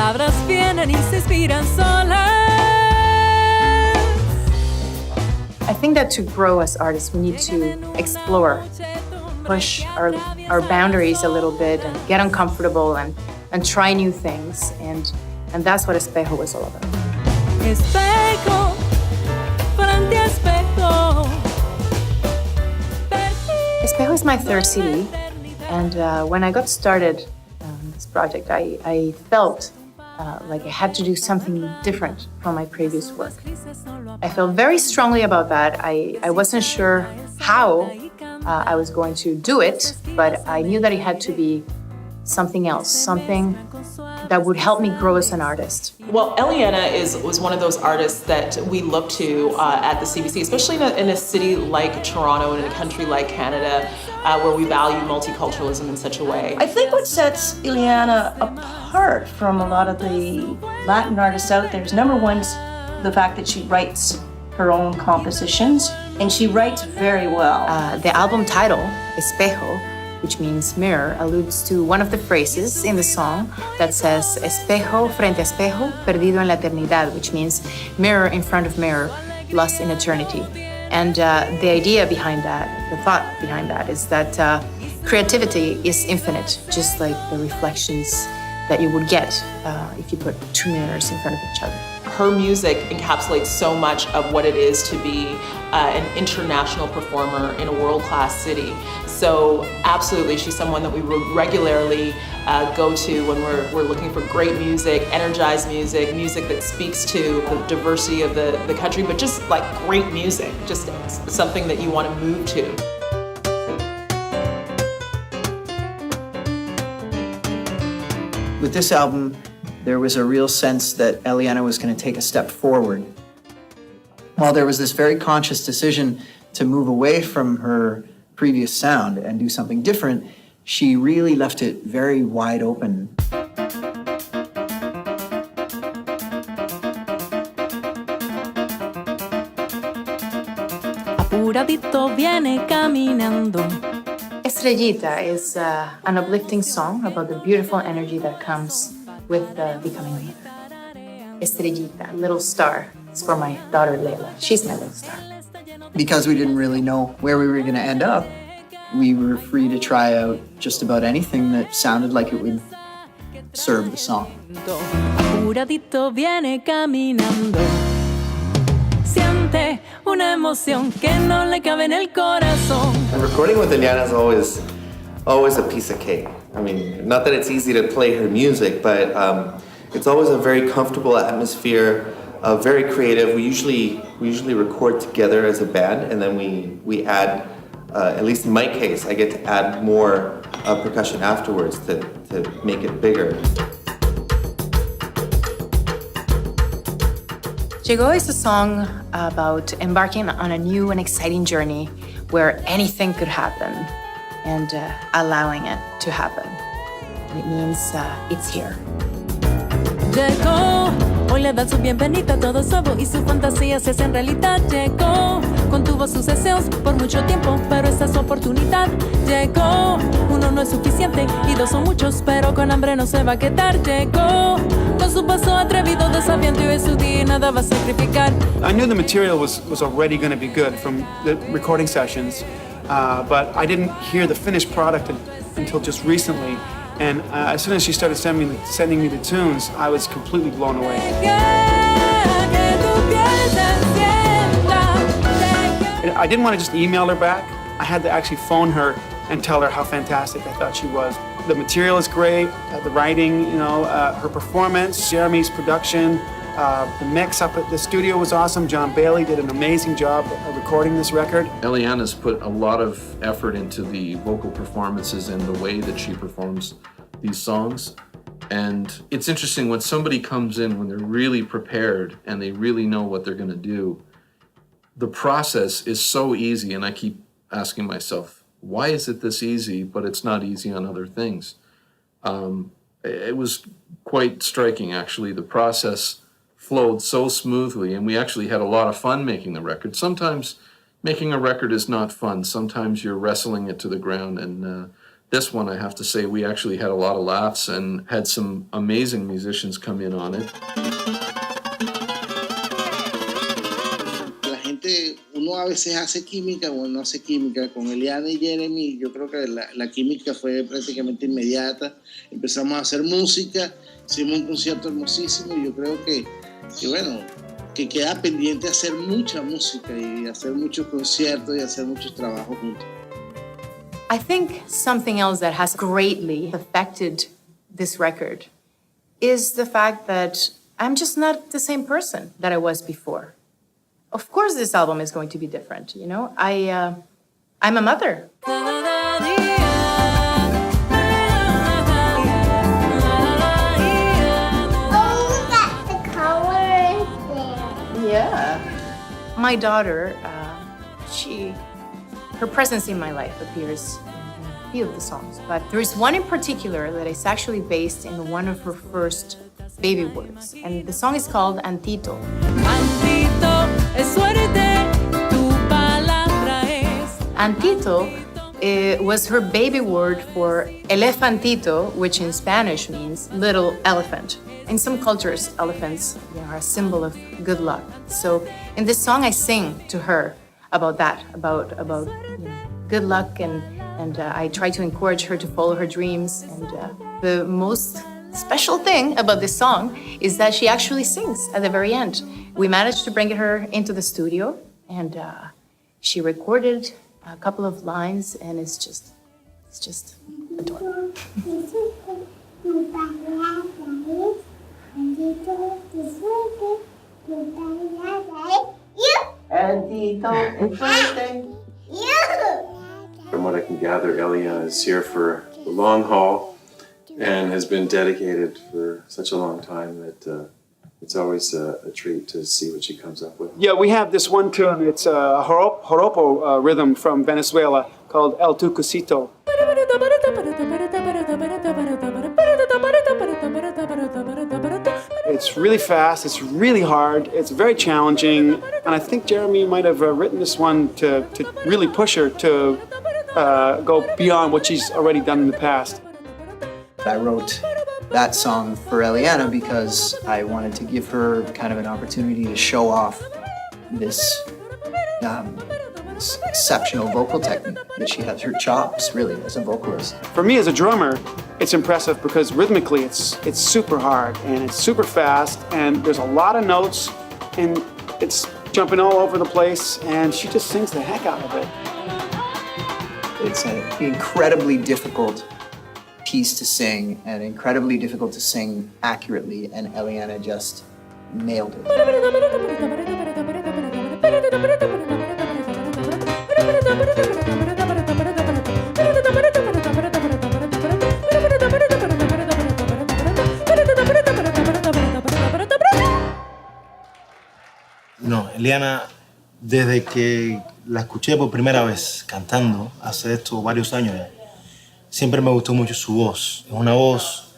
palabras vienen y se inspiran solas. I think that to grow as artists, we need to explore, push our boundaries a little bit and get uncomfortable and try new things. And that's what Espejo was all about. Espejo, frente a espejo. Espejo is my third CD. And when I got started on this project, I felt like I had to do something different from my previous work. I felt very strongly about that. I wasn't sure how I was going to do it, but I knew that it had to be something else, something that would help me grow as an artist. Well, Eliana was one of those artists that we look to at the CBC, especially in a city like Toronto and in a country like Canada, where we value multiculturalism in such a way. I think what sets Eliana apart from a lot of the Latin artists out there is, number one, the fact that she writes her own compositions, and she writes very well. The album title, Espejo, which means mirror, alludes to one of the phrases in the song that says espejo frente a espejo, perdido en la eternidad, which means mirror in front of mirror, lost in eternity. And the idea behind that, the thought behind that, is that creativity is infinite, just like the reflections that you would get if you put two mirrors in front of each other. Her music encapsulates so much of what it is to be an international performer in a world-class city. So absolutely, she's someone that we regularly go to when we're looking for great music, energized music, music that speaks to the diversity of the country, but just like great music, just something that you want to move to. With this album, there was a real sense that Eliana was going to take a step forward. While there was this very conscious decision to move away from her previous sound and do something different, she really left it very wide open. Apuradito viene caminando. Estrellita is an uplifting song about the beautiful energy that comes with becoming a leader. Estrellita, little star, is for my daughter Layla. She's my little star. Because we didn't really know where we were going to end up, we were free to try out just about anything that sounded like it would serve the song. Apuradito viene caminando. Siente una emoción que no le cabe en el corazón. And recording with Eliana is always a piece of cake. I mean, not that it's easy to play her music, but it's always a very comfortable atmosphere, very creative. We usually record together as a band, and then we add, at least in my case, I get to add more percussion afterwards to make it bigger. Llegó is a song about embarking on a new and exciting journey where anything could happen and allowing it to happen. And it means it's here. Llegó, hoy le da su bienvenida a todo nuevo y su fantasía se hace en realidad. Llegó, contuvo sus deseos por mucho tiempo, pero esta es su oportunidad. Llegó, uno no es suficiente y dos son muchos, pero con hambre no se va a quedar. Llegó, con su paso atrevido, desafiante y su día nada va a sacrificar. I knew the material was already going to be good from the recording sessions, but I didn't hear the finished product until just recently. And as soon as she started sending me the tunes, I was completely blown away. I didn't want to just email her back. I had to actually phone her and tell her how fantastic I thought she was. The material is great, the writing, her performance, Jeremy's production, the mix up at the studio was awesome. John Bailey did an amazing job of recording this record. Eliana's put a lot of effort into the vocal performances and the way that she performs these songs. And it's interesting when somebody comes in when they're really prepared and they really know what they're going to do. The process is so easy, and I keep asking myself, why is it this easy, but it's not easy on other things? It was quite striking, actually. The process flowed so smoothly, and we actually had a lot of fun making the record. Sometimes making a record is not fun. Sometimes you're wrestling it to the ground, and This one, I have to say, we actually had a lot of laughs and had some amazing musicians come in on it. La gente, uno a veces hace química o no hace química. Con Eliana y Jeremy, yo creo que la química fue prácticamente inmediata. Empezamos a hacer música, hicimos un concierto hermosísimo y yo creo que bueno, que queda pendiente hacer mucha música y hacer muchos conciertos y hacer muchos trabajos juntos. I think something else that has greatly affected this record is the fact that I'm just not the same person that I was before. Of course, this album is going to be different, you know? I'm a mother. Yeah. My daughter, her presence in my life appears in a few of the songs, but there is one in particular that is actually based in one of her first baby words, and the song is called Antito. Antito was her baby word for elefantito, which in Spanish means little elephant. In some cultures, elephants are a symbol of good luck. So in this song, I sing to her about that, about good luck, and I try to encourage her to follow her dreams. And the most special thing about this song is that she actually sings at the very end. We managed to bring her into the studio, and she recorded a couple of lines, and it's just adorable. From what I can gather, Eliana is here for the long haul and has been dedicated for such a long time that it's always a treat to see what she comes up with. Yeah, we have this one tune. It's a joropo rhythm from Venezuela called El Tu Cosito. It's really fast, it's really hard, it's very challenging, and I think Jeremy might have written this one to really push her to go beyond what she's already done in the past. I wrote that song for Eliana because I wanted to give her kind of an opportunity to show off this exceptional vocal technique that she has, her chops, really, as a vocalist. For me as a drummer, it's impressive because rhythmically it's super hard and it's super fast and there's a lot of notes and it's jumping all over the place and she just sings the heck out of it. It's an incredibly difficult piece to sing and incredibly difficult to sing accurately, and Eliana just nailed it. No, Eliana, desde que la escuché por primera vez cantando, hace esto varios años ya, siempre me gustó mucho su voz. Es una voz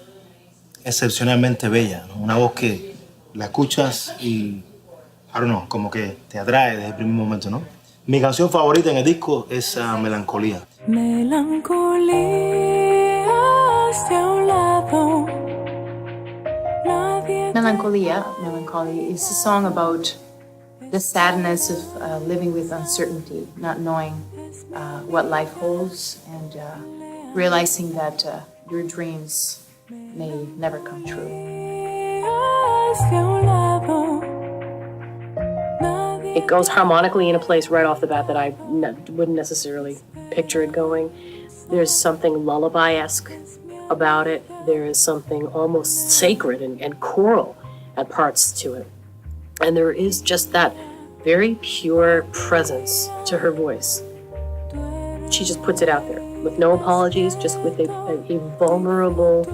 excepcionalmente bella, ¿no? Una voz que la escuchas y, I don't know, como que te atrae desde el primer momento, ¿no? Mi canción favorita en el disco es Melancolía. Melancolía hacia un lado. Melancholy is a song about the sadness of living with uncertainty, not knowing what life holds, and realizing that your dreams may never come true. It goes harmonically in a place right off the bat that I wouldn't necessarily picture it going. There's something lullaby-esque about it. There is something almost sacred and choral at parts to it. And there is just that very pure presence to her voice. She just puts it out there with no apologies, just with a vulnerable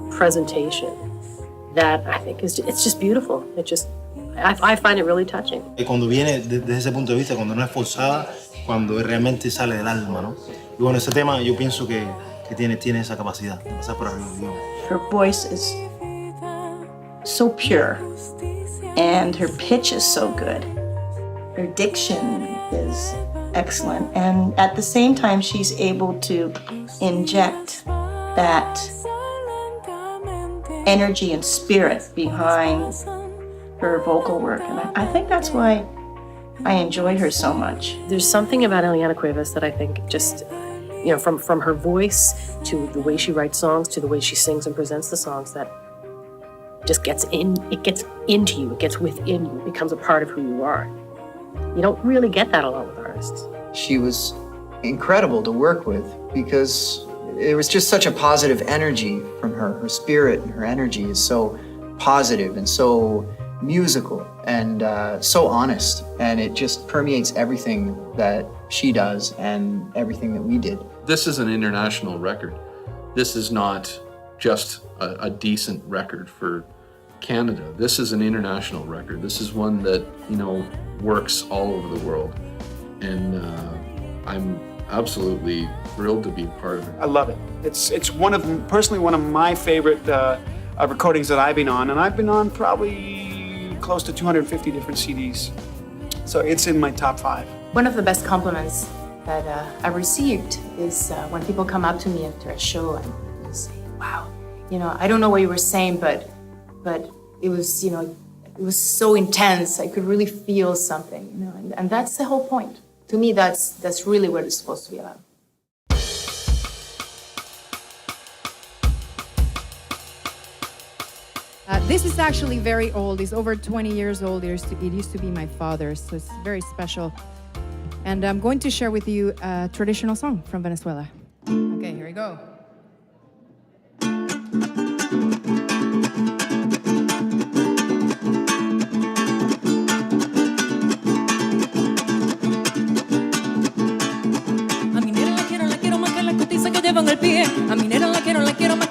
presentation that I think it's just beautiful. I find it really touching. Cuando viene desde ese punto de vista, cuando no es forzada, cuando realmente sale del alma, ¿no? Y bueno, ese tema yo pienso que tiene esa capacidad de pasar por arriba, digamos. Her voice is so pure and her pitch is so good. Her diction is excellent. And at the same time, she's able to inject that energy and spirit behind her vocal work. And I think that's why I enjoyed her so much. There's something about Eliana Cuevas that I think just, from her voice to the way she writes songs to the way she sings and presents the songs that just gets into you, it gets within you, it becomes a part of who you are. You don't really get that a lot with artists. She was incredible to work with because it was just such a positive energy from her. Her spirit and her energy is so positive and so musical and so honest. And it just permeates everything that she does and everything that we did. This is an international record. This is not just a decent record for Canada. This is an international record. This is one that, works all over the world. And I'm absolutely thrilled to be a part of it. I love it. It's personally one of my favorite recordings that I've been on, and I've been on probably close to 250 different CDs. So it's in my top 5. One of the best compliments that I've received is when people come up to me after a show and they say, wow, I don't know what you were saying, but it was, it was so intense. I could really feel something, and that's the whole point. To me, that's really what it's supposed to be about. This is actually very old. It's over 20 years old. It used to be my father's, so it's very special. And I'm going to share with you a traditional song from Venezuela. Okay, here we go. A minera la quiero más que la cotiza que lleva en el pie. A minera la quiero más